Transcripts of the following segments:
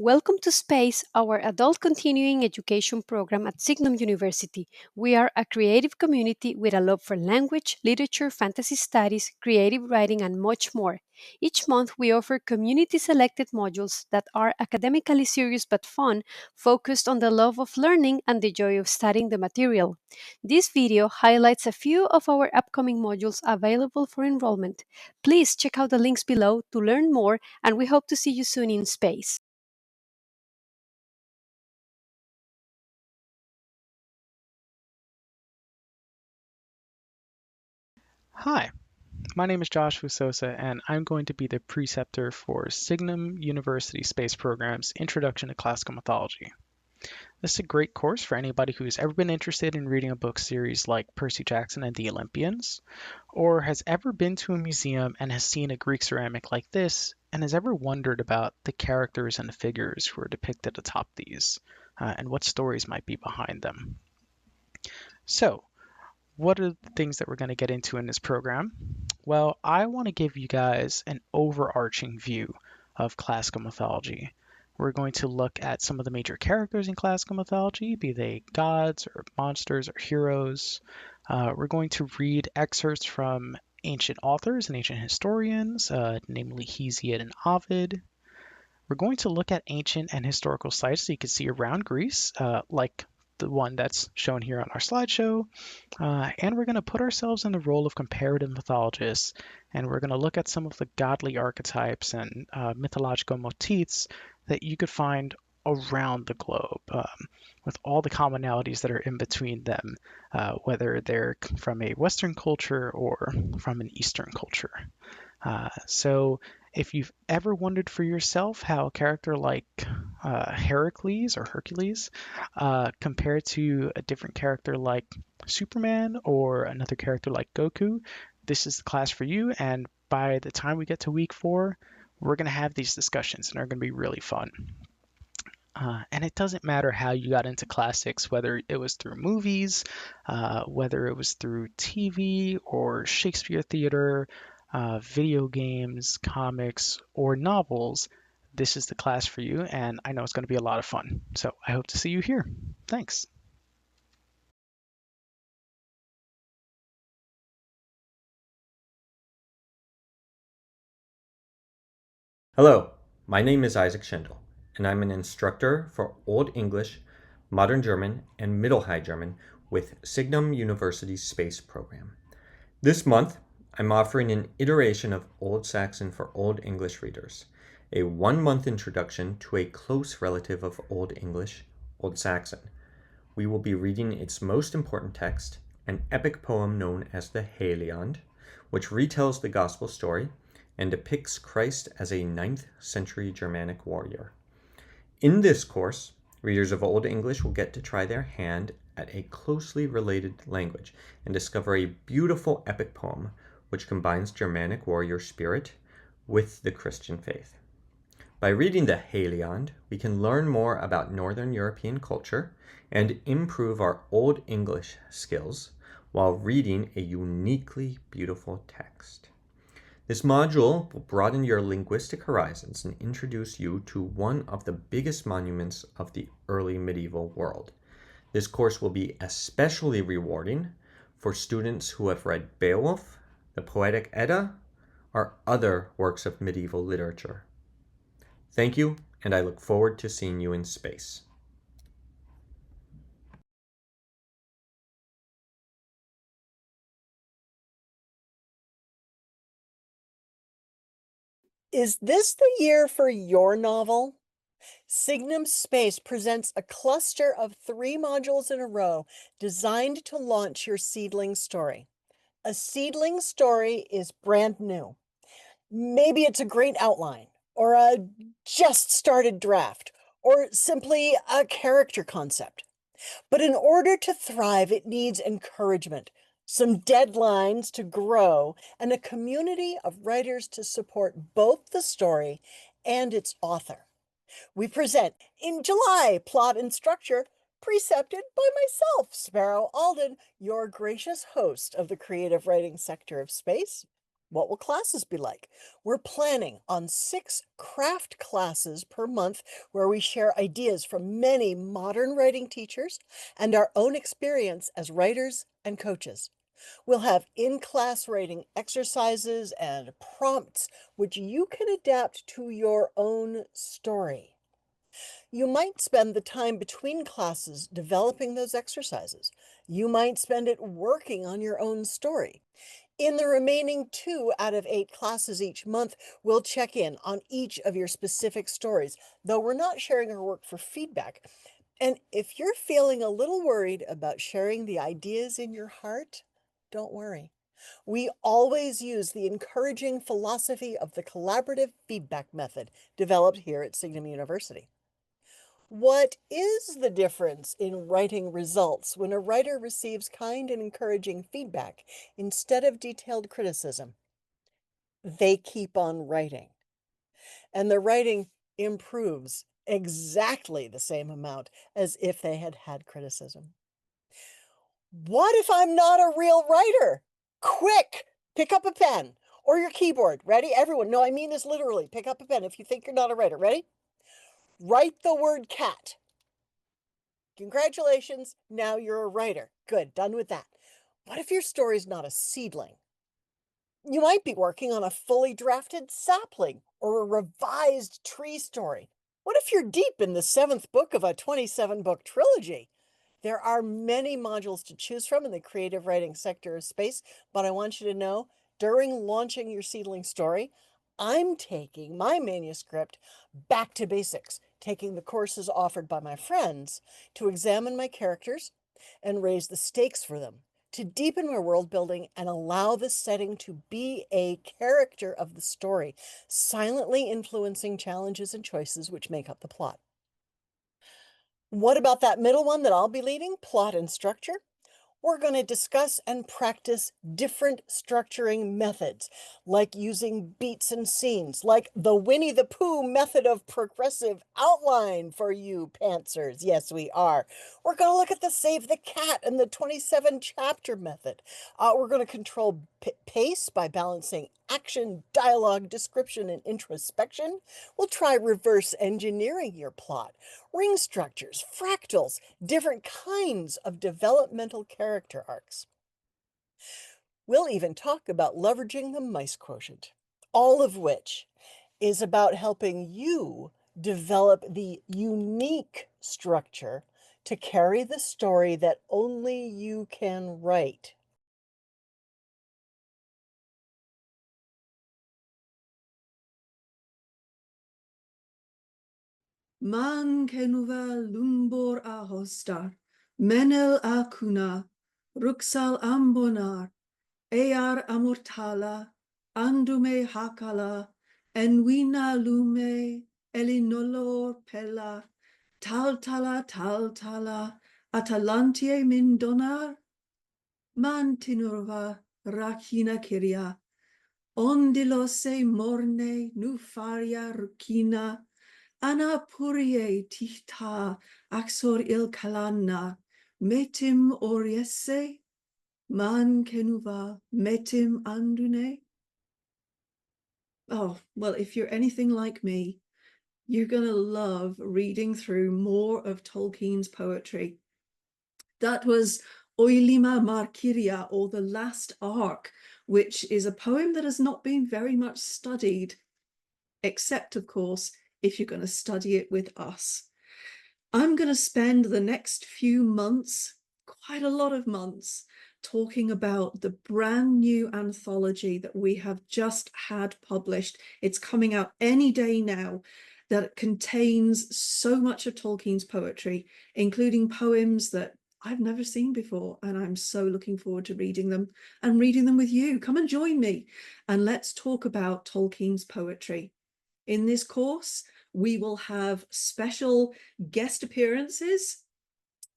Welcome to SPACE, our adult continuing education program at Signum University. We are a creative community with a love for language, literature, fantasy studies, creative writing, and much more. Each month, we offer community selected modules that are academically serious but fun, focused on the love of learning and the joy of studying the material. This video highlights a few of our upcoming modules available for enrollment. Please check out the links below to learn more, and we hope to see you soon in SPACE. Hi, my name is Joshua Sosa, and I'm going to be the preceptor for Signum University Space Program's Introduction to Classical Mythology. This is a great course for anybody who's ever been interested in reading a book series like Percy Jackson and the Olympians, or has ever been to a museum and has seen a Greek ceramic like this, and has ever wondered about the characters and the figures who are depicted atop these, and what stories might be behind them. So, what are the things that we're going to get into in this program? Well, I want to give you guys an overarching view of classical mythology. We're going to look at some of the major characters in classical mythology, be they gods or monsters or heroes. We're going to read excerpts from ancient authors and ancient historians, namely Hesiod and Ovid. We're going to look at ancient and historical sites that you can see around Greece, like the one that's shown here on our slideshow. And we're going to put ourselves in the role of comparative mythologists, and we're going to look at some of the godly archetypes and mythological motifs that you could find around the globe, with all the commonalities that are in between them, whether they're from a Western culture or from an Eastern culture. So if you've ever wondered for yourself how a character like Heracles or Hercules compared to a different character like Superman or another character like Goku, this is the class for you. And by the time we get to week 4, we're going to have these discussions and they're going to be really fun. And it doesn't matter how you got into classics, whether it was through movies, whether it was through TV or Shakespeare theater, video games, comics, or novels. This is the class for you, and I know it's going to be a lot of fun. So I hope to see you here. Thanks. Hello, my name is Isaac Schendel, and I'm an instructor for Old English, Modern German, and Middle High German with Signum University's space program. This month, I'm offering an iteration of Old Saxon for Old English readers, a 1-month introduction to a close relative of Old English, Old Saxon. We will be reading its most important text, an epic poem known as the Heliond, which retells the gospel story and depicts Christ as a 9th century Germanic warrior. In this course, readers of Old English will get to try their hand at a closely related language and discover a beautiful epic poem which combines Germanic warrior spirit with the Christian faith. By reading the Heliond, we can learn more about Northern European culture and improve our Old English skills while reading a uniquely beautiful text. This module will broaden your linguistic horizons and introduce you to one of the biggest monuments of the early medieval world. This course will be especially rewarding for students who have read Beowulf, the Poetic Edda, or other works of medieval literature. Thank you, and I look forward to seeing you in space. Is this the year for your novel? Signum Space presents a cluster of 3 modules in a row designed to launch your seedling story. A seedling story is brand new. Maybe it's a great outline, or a just started draft, or simply a character concept. But in order to thrive, it needs encouragement, some deadlines to grow, and a community of writers to support both the story and its author. We present in July plot and structure, precepted by myself, Sparrow Alden, your gracious host of the creative writing sector of space. What will classes be like? We're planning on 6 craft classes per month where we share ideas from many modern writing teachers and our own experience as writers and coaches. We'll have in-class writing exercises and prompts which you can adapt to your own story. You might spend the time between classes developing those exercises. You might spend it working on your own story. In the remaining 2 out of 8 classes each month, we'll check in on each of your specific stories, though we're not sharing our work for feedback. And if you're feeling a little worried about sharing the ideas in your heart, don't worry. We always use the encouraging philosophy of the collaborative feedback method developed here at Signum University. What is the difference in writing results when a writer receives kind and encouraging feedback instead of detailed criticism? They keep on writing, and the writing improves exactly the same amount as if they had had criticism. What if I'm not a real writer? Quick, pick up a pen or your keyboard. Ready? Everyone. No, I mean this literally. Pick up a pen if you think you're not a writer. Ready? Write the word cat. Congratulations, now you're a writer. Good, done with that. What if your story's not a seedling? You might be working on a fully drafted sapling or a revised tree story. What if you're deep in the 7th book of a 27-book trilogy? There are many modules to choose from in the creative writing sector of space, but I want you to know during launching your seedling story, I'm taking my manuscript back to basics, taking the courses offered by my friends to examine my characters and raise the stakes for them, to deepen my world building and allow the setting to be a character of the story, silently influencing challenges and choices which make up the plot. What about that middle one that I'll be leading, plot and structure? We're going to discuss and practice different structuring methods, like using beats and scenes, like the Winnie the Pooh method of progressive outline for you pantsers. Yes, we are. We're going to look at the Save the Cat and the 27 chapter method. We're going to control pace by balancing action, dialogue, description, and introspection. We'll try reverse engineering your plot, ring structures, fractals, different kinds of developmental character arcs. We'll even talk about leveraging the mice quotient, all of which is about helping you develop the unique structure to carry the story that only you can write. Man kenuva lumbor a hostar, menel a cuna, ruxal ambonar, ear amortala, andume hakala, envina lume, elinolor pella, taltala, atalantie min donar, man tinurva, rakina kiria, ondilose morne, nufaria rukina, Ana purie tihta axor il kalana, metim oriesse, man kenuva, metim andune. Oh, well, if you're anything like me, you're going to love reading through more of Tolkien's poetry. That was Oilima Markiria, or The Last Ark, which is a poem that has not been very much studied, except, of course, if you're going to study it with us. I'm going to spend the next few months, quite a lot of months, talking about the brand new anthology that we have just had published. It's coming out any day now, that contains so much of Tolkien's poetry, including poems that I've never seen before, and I'm so looking forward to reading them and reading them with you. Come and join me, and let's talk about Tolkien's poetry. In this course, we will have special guest appearances.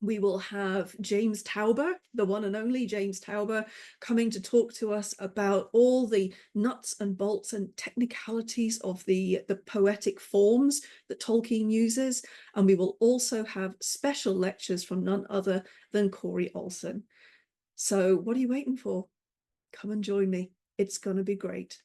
We will have James Tauber, the one and only James Tauber, coming to talk to us about all the nuts and bolts and technicalities of the poetic forms that Tolkien uses. And we will also have special lectures from none other than Corey Olsen. So what are you waiting for? Come and join me. It's going to be great.